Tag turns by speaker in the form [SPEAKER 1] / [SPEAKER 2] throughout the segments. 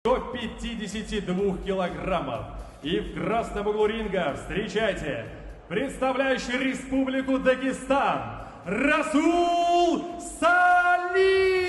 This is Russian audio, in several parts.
[SPEAKER 1] до 52 килограммов. И в красном углу ринга встречайте представляющий Республику Дагестан Расул Салиев.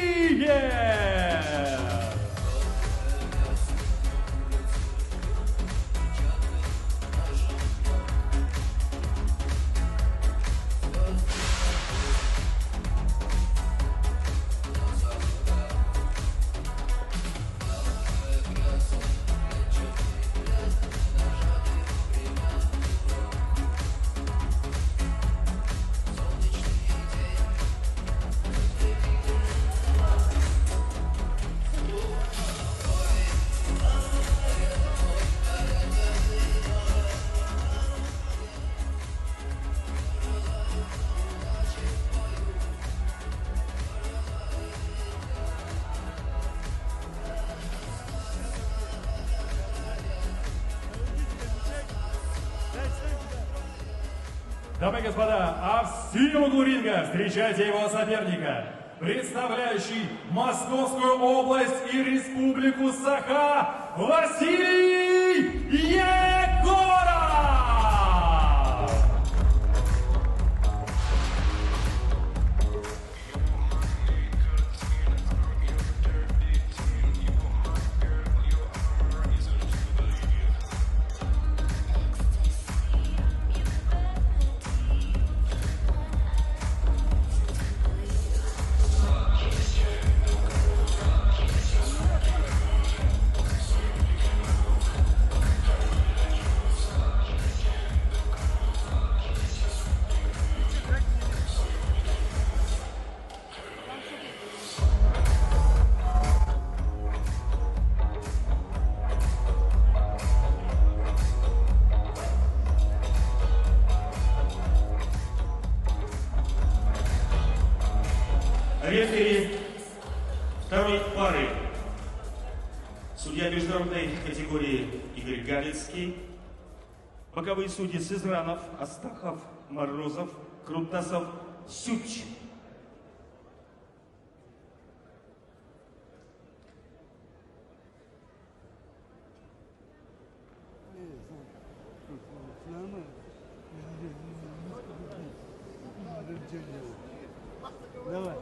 [SPEAKER 1] Дамы и господа, а в синем углу ринга встречайте его соперника, представляющий Московскую область и Республику Саха Василий Егоров!
[SPEAKER 2] Рефери второй пары. Судья международной категории Игорь Галицкий. Боковые судьи Сызранов, Астахов, Морозов, Крутасов, Сюч.
[SPEAKER 3] Давай.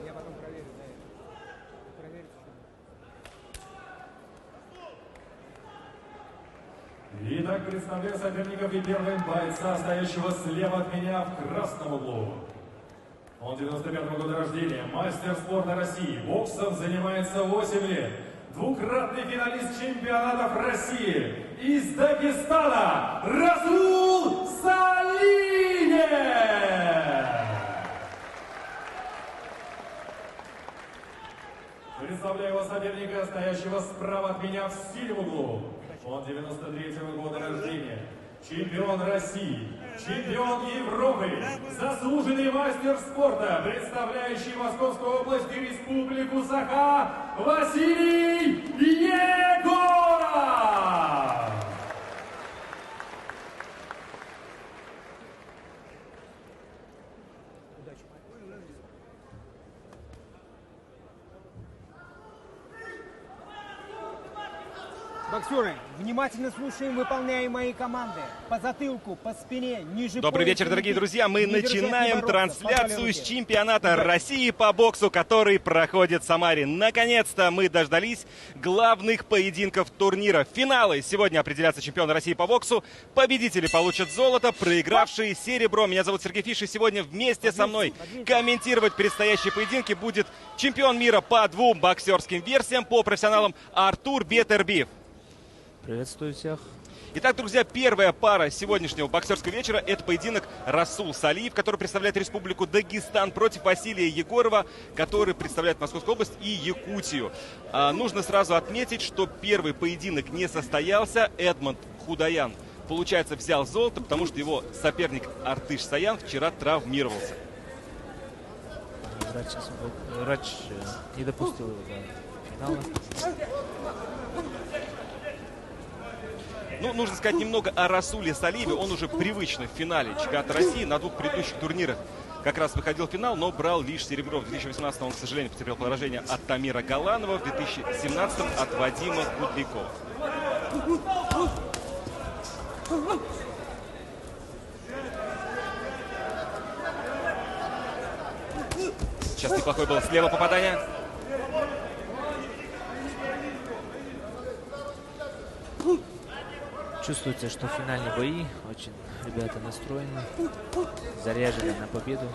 [SPEAKER 4] Я потом проверю, да. Проверь.
[SPEAKER 1] Итак, представляю соперников и первым бойца, стоящего слева от меня в красном углу. Он 95-го года рождения, мастер спорта России, боксом занимается 8 лет, двукратный финалист чемпионатов России из Дагестана Расул Салиев! Представляю его соперника, стоящего справа от меня в синем углу. Он 93-го года рождения, чемпион России, чемпион Европы, заслуженный мастер спорта, представляющий Московскую область и Республику Саха Василий Егоров!
[SPEAKER 4] Боксеры, внимательно слушаем, выполняем мои команды. По затылку, по спине, ниже
[SPEAKER 5] Добрый
[SPEAKER 4] пояса,
[SPEAKER 5] вечер, дорогие
[SPEAKER 4] руки.
[SPEAKER 5] друзья. Мы
[SPEAKER 4] Не держать, не
[SPEAKER 5] начинаем
[SPEAKER 4] бороться.
[SPEAKER 5] трансляцию
[SPEAKER 4] Позвали
[SPEAKER 5] с
[SPEAKER 4] руки.
[SPEAKER 5] чемпионата России по боксу, который проходит в Самаре. Наконец-то мы дождались главных поединков турнира. Финалы. Сегодня определятся чемпионы России по боксу. Победители получат золото, проигравшие серебро. Меня зовут Сергей Фиш, и сегодня вместе со мной комментировать предстоящие поединки будет чемпион мира по двум боксерским версиям, по профессионалам Артур Бетербиев.
[SPEAKER 6] Приветствую всех.
[SPEAKER 5] Итак, друзья, первая пара сегодняшнего боксерского вечера – это поединок Расул Салиев, который представляет Республику Дагестан, против Василия Егорова, который представляет Московскую область и Якутию. Нужно сразу отметить, что первый поединок не состоялся. Эдмонд Худаян, получается, взял золото, потому что его соперник Артыш Саян вчера травмировался.
[SPEAKER 6] Врач не допустил его до финала.
[SPEAKER 5] Ну, нужно сказать немного о Расуле Салиеве. Он уже привычно в финале чемпионата России на двух предыдущих турнирах как раз выходил в финал, но брал лишь серебро. В 2018 он, к сожалению, потерпел поражение от Тамира Галанова, в 2017 от Вадима Гудлякова. Сейчас неплохое было слева попадание.
[SPEAKER 6] Чувствуется, что финальные бои очень ребята настроены, заряжены на победу.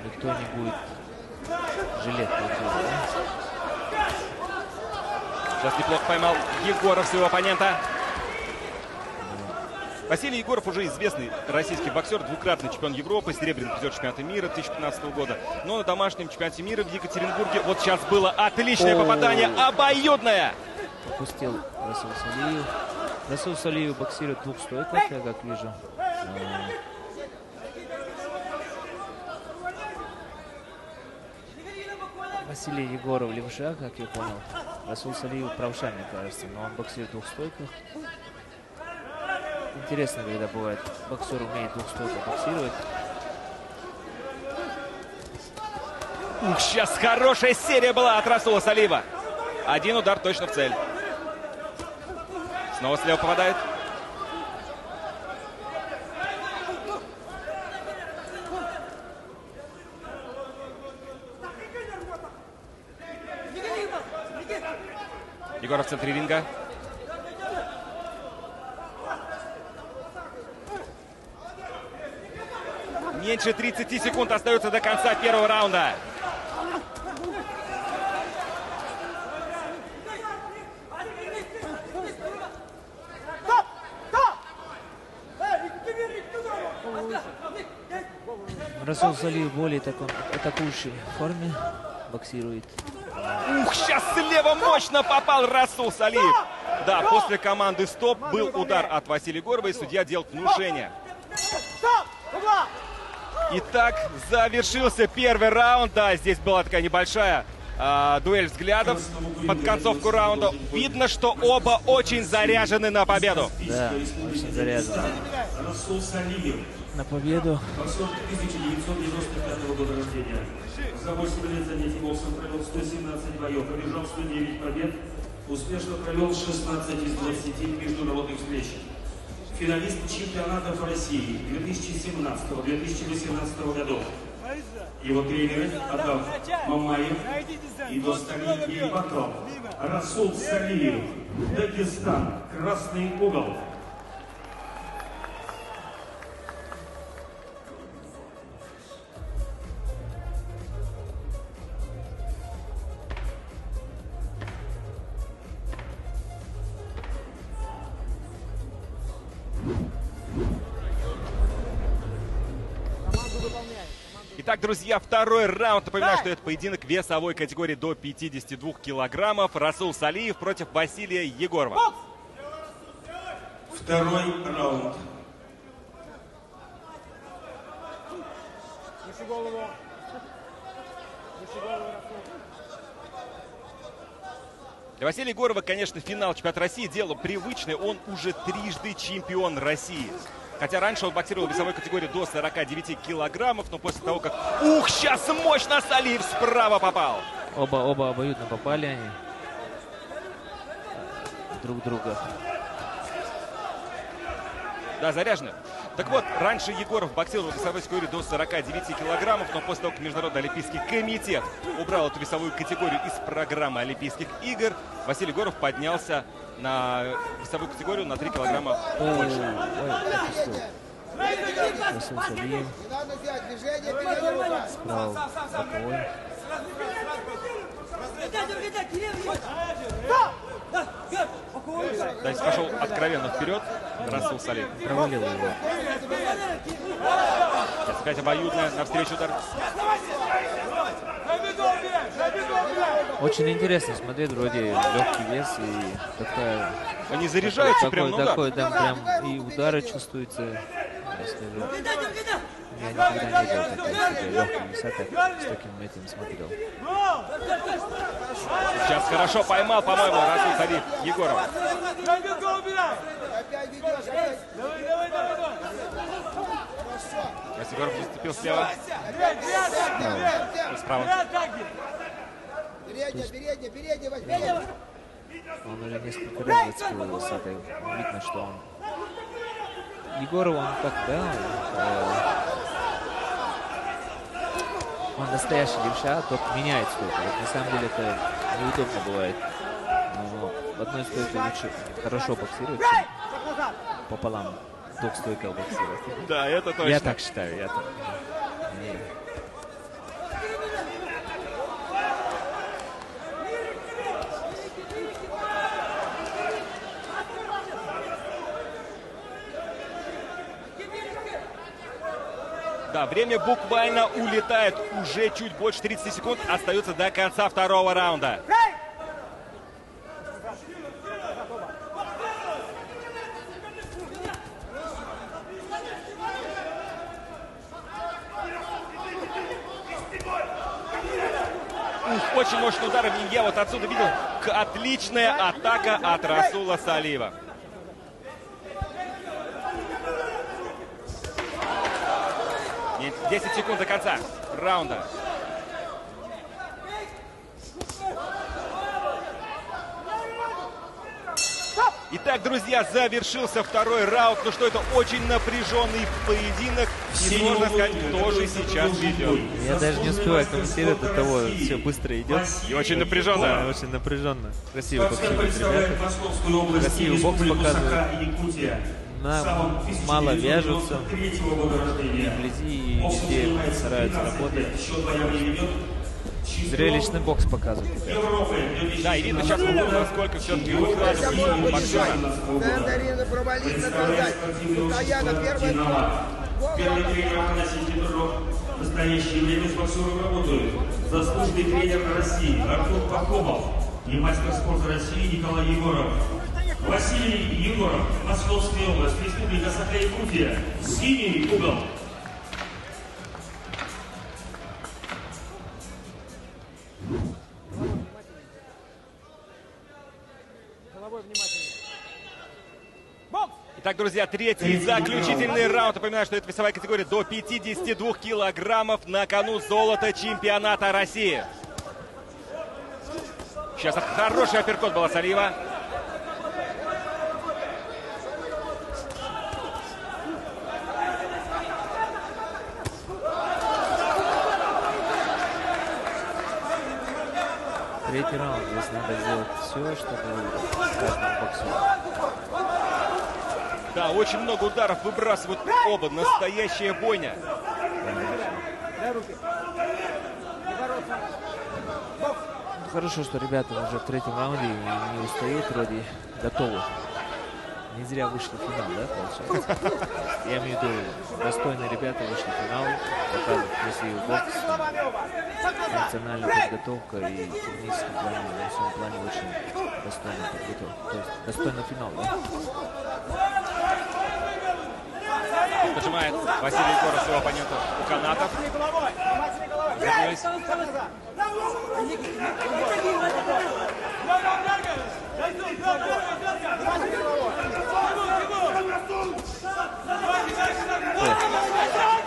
[SPEAKER 6] Никто не будет жалеть.
[SPEAKER 5] Сейчас неплохо поймал Егоров своего оппонента. Василий Егоров уже известный российский боксер, двукратный чемпион Европы, серебряный призер чемпионата мира 2015 года. Но на домашнем чемпионате мира в Екатеринбурге вот сейчас было отличное попадание, обоюдное.
[SPEAKER 6] Упустил Расул Салиев. Расул Салиев боксирует в двух стойках, я как вижу. Василий Егоров левша, как я понял. Расул Салиев правша, мне кажется, но он боксирует в двух стойках. Интересно, когда бывает, боксер умеет в двух стойках боксировать.
[SPEAKER 5] Ух, сейчас хорошая серия была от Расула Салиева. Один удар точно в цель. Снова слева попадает. Егоров в центре ринга. Меньше 30 секунд остается до конца первого раунда.
[SPEAKER 6] Расул Салиев более такой атакующей форме боксирует.
[SPEAKER 5] Ух, сейчас слева мощно попал Расул Салиев. Да, после команды «Стоп» был удар от Василия Егорова, и судья делал внушение. Итак, завершился первый раунд. Да, здесь была такая небольшая дуэль взглядов под концовку раунда. Видно, что оба очень заряжены на победу.
[SPEAKER 6] Да, очень заряжены на победу.
[SPEAKER 2] Боксер 1995 года рождения. За 8 лет занятий боксом провел 117 боев, одержал 109 побед, успешно провел 16 из 20 международных встреч. Финалист чемпионатов России 2017-2018 годов. Его тренеры Адам Мамаев и Достали Египатов. Расул Салиев, Дагестан, красный угол.
[SPEAKER 5] Итак, друзья, второй раунд. Напоминаю, что это поединок весовой категории до 52 килограммов. Расул Салиев против Василия Егорова.
[SPEAKER 2] Второй раунд.
[SPEAKER 5] Для Василия Егорова, конечно, финал чемпионата России дело привычное. Он уже трижды чемпион России. Хотя раньше он боксировал в весовой категории до 49 килограммов, но после того, как... Ух, сейчас мощно Салиев справа попал.
[SPEAKER 6] Оба обоюдно попали они друг друга.
[SPEAKER 5] Да, заряжены. Так вот, раньше Егоров боксировал в весовой категории до 49 килограммов, но после того, как Международный олимпийский комитет убрал эту весовую категорию из программы Олимпийских игр, Василий Егоров поднялся на весовую категорию на 3 килограмма больше.
[SPEAKER 6] Расул Салиев. Справа боковой.
[SPEAKER 5] Да, здесь пошел откровенно вперед Расул Салиев.
[SPEAKER 6] Провалил его.
[SPEAKER 5] Сейчас опять обоюдная, навстречу удар.
[SPEAKER 6] Очень интересно смотреть, вроде легкий вес и такая...
[SPEAKER 5] Они заряжаются прямо на удар.
[SPEAKER 6] Такой, да, прям и удары чувствуются. Я скажу. Я никогда не видел такой легкий веса, с таким этим смотрел.
[SPEAKER 5] Сейчас хорошо поймал, по-моему, Расул Салиев Егорова. Сейчас Сейчас Егоров заступил слева. Справа.
[SPEAKER 6] Он уже несколько раз зацепил с этой. Видно, что он... Егоров, он как, да? Он настоящий левша, только меняет стойку. Вот на самом деле это неудобно бывает. Но в одной стойке лучше хорошо боксировать, чем пополам двухстойкой боксировать.
[SPEAKER 5] Да, это точно.
[SPEAKER 6] Я так считаю. Я так...
[SPEAKER 5] Да, время буквально улетает. Уже чуть больше 30 секунд. Остается до конца второго раунда. Очень мощный удар. И я вот отсюда видел отличная атака от Расула Салиева. И 10 секунд до конца раунда. Итак, друзья, завершился второй раунд. Ну что, это очень напряженный поединок. И можно сказать, кто же сейчас ведет.
[SPEAKER 6] Я даже не успеваю комментировать, до того все быстро идет.
[SPEAKER 5] И очень напряженно.
[SPEAKER 6] Да, очень напряженно. Красиво боксируют ребята. Красивый бокс показывают. Мало вяжутся. И вблизи, и везде стараются работать. Зрелищный бокс показывает.
[SPEAKER 5] Да, и видно сейчас, насколько все-таки укладывают боксера.
[SPEAKER 2] Первый тренер Афанасий Петров. В настоящее время с боксером работают заслуженный тренер России Артур Пахомов и мастер спорта России Николай Егоров. Василий Егоров, Московская область, Республика Саха-Якутия, синий угол.
[SPEAKER 5] Итак, друзья, третий заключительный раунд. Напоминаю, что это весовая категория до 52 килограммов. На кону золото чемпионата России. Сейчас хороший апперкот был от Салиева.
[SPEAKER 6] Третий раунд. Здесь надо сделать все, чтобы каждому боксеру.
[SPEAKER 5] Да, очень много ударов выбрасывают оба. Настоящая бойня.
[SPEAKER 6] Хорошо, что ребята уже в третьем раунде не устают, вроде готовы. Не зря вышли в финал, да, получается? Я имею в виду, достойные ребята вышли в финал, показывают красивый бокс, национальная подготовка и технический план, на всем плане очень достойно подготовка. То есть достойно финал, да?
[SPEAKER 5] Поджимает Василий Егоров своего оппонента у канатов. Готовились.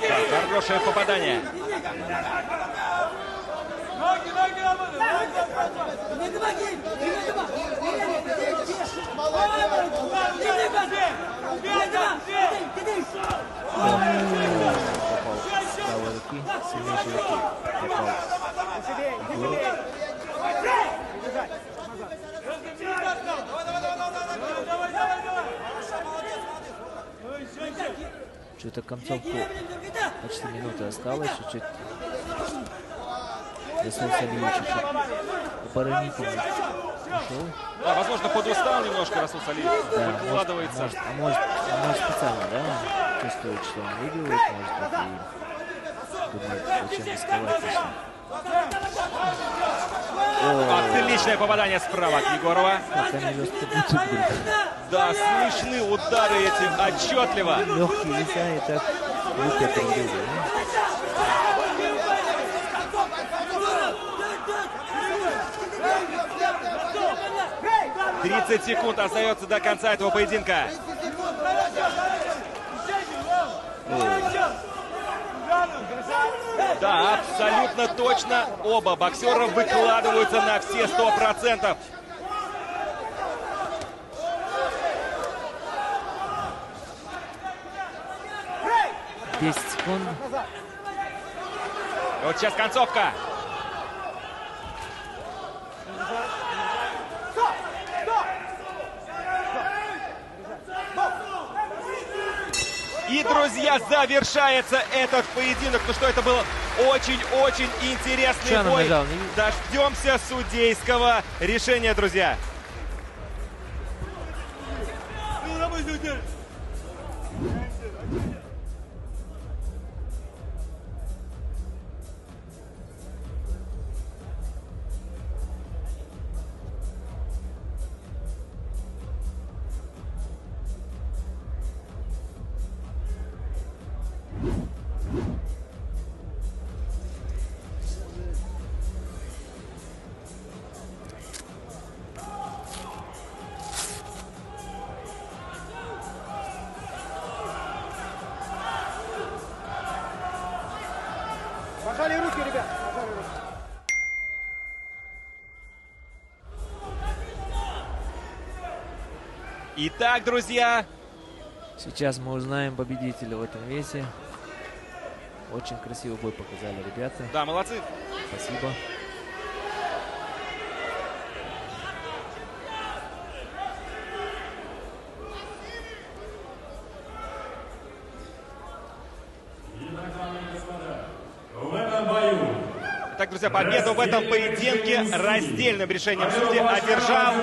[SPEAKER 5] Да, хорошее попадание.
[SPEAKER 6] Правой руки, сильнейшей руки попал. Что-то концовку почти минуты осталось, чуть-чуть. Расул Салиев чуть-чуть оборонительно ушел.
[SPEAKER 5] Да, возможно, подустал немножко Расул Салиев.
[SPEAKER 6] Да,
[SPEAKER 5] выкладывается.
[SPEAKER 6] может специально, да? Он чувствует, что он выигрывает, может быть, и думает, зачем рисковать лишним.
[SPEAKER 5] Отличное попадание справа от Егорова.
[SPEAKER 6] Как они жестко бьют, блин.
[SPEAKER 5] Да, слышны удары эти отчетливо.
[SPEAKER 6] Легкие веса и так лупят друг друга.
[SPEAKER 5] 30 секунд остается до конца этого поединка. Да, абсолютно точно. Оба боксера выкладываются на все 100%.
[SPEAKER 6] — 10 секунд.
[SPEAKER 5] Вот сейчас концовка. И, друзья, завершается этот поединок. Ну что, это был очень-очень интересный
[SPEAKER 6] Что
[SPEAKER 5] бой.
[SPEAKER 6] нажал?
[SPEAKER 5] Дождемся судейского решения, друзья.
[SPEAKER 4] Пожали руки, ребят. Пожали руки.
[SPEAKER 5] Итак, друзья,
[SPEAKER 6] Сейчас мы узнаем победителя в этом весе. Очень красивый бой показали ребята.
[SPEAKER 5] да, молодцы.
[SPEAKER 6] Спасибо.
[SPEAKER 1] Итак, дамы и господа, в этом бою
[SPEAKER 5] Так, друзья, победу в этом поединке раздельным решением судьи одержал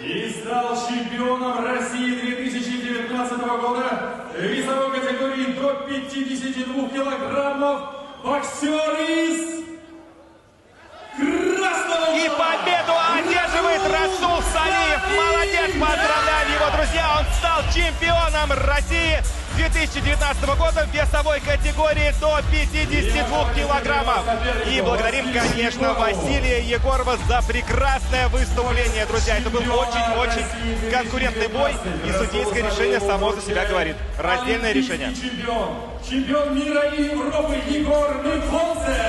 [SPEAKER 1] и стал чемпионом России 2019 года в весовой категории до 52 килограммов боксер из Красного.
[SPEAKER 5] и победу одерживает Расул Салиев. Молодец, поздравляем его, друзья. Он стал чемпионом России 2019 года в весовой категории до 52 килограммов. И благодарим, конечно, Василия Егорова за прекрасное выступление, друзья. Это был очень-очень конкурентный бой, и судейское решение само за себя говорит. Раздельное решение.
[SPEAKER 1] Чемпион мира и Европы Егор Миколцев.